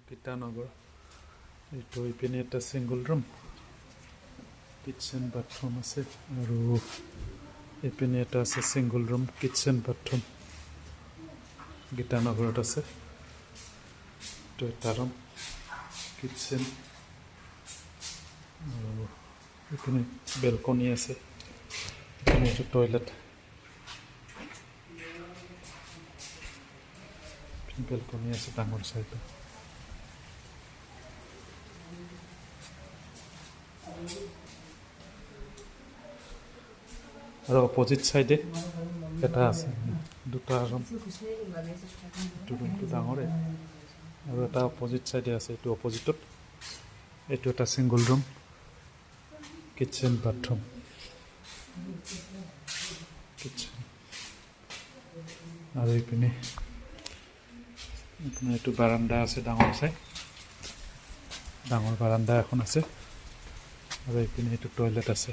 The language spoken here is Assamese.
গীতানগৰ এইটো ইপিনে এটা সিঙ্গল ৰুম কিচেন বাথৰুম আছে আৰু ইপিনে এটা আছে সিঙ্গল ৰুম কিচেন বাথৰুম গীতানগৰত আছে এইটো এটা ৰুম কিচেন আৰু ইপিনে বেলকনি আছে ইপিনে এইটো টয়লেট বেলকনি আছে ডাঙৰ চাইডে আৰু অপোজিট সাইডে এটা আছে দুটা ৰুম এইটো ৰুমটো ডাঙৰে আৰু এটা অপোজিট সাইডে আছে এইটো অপোজিটত এইটো এটা single room kitchen bathroom kitchen আৰু ইপিনে এইটো বাৰান্দা আছে ডাঙৰ চাই ডাঙৰ বাৰান্দা এখন আছে আৰু ইপিনে এইটো টয়লেট আছে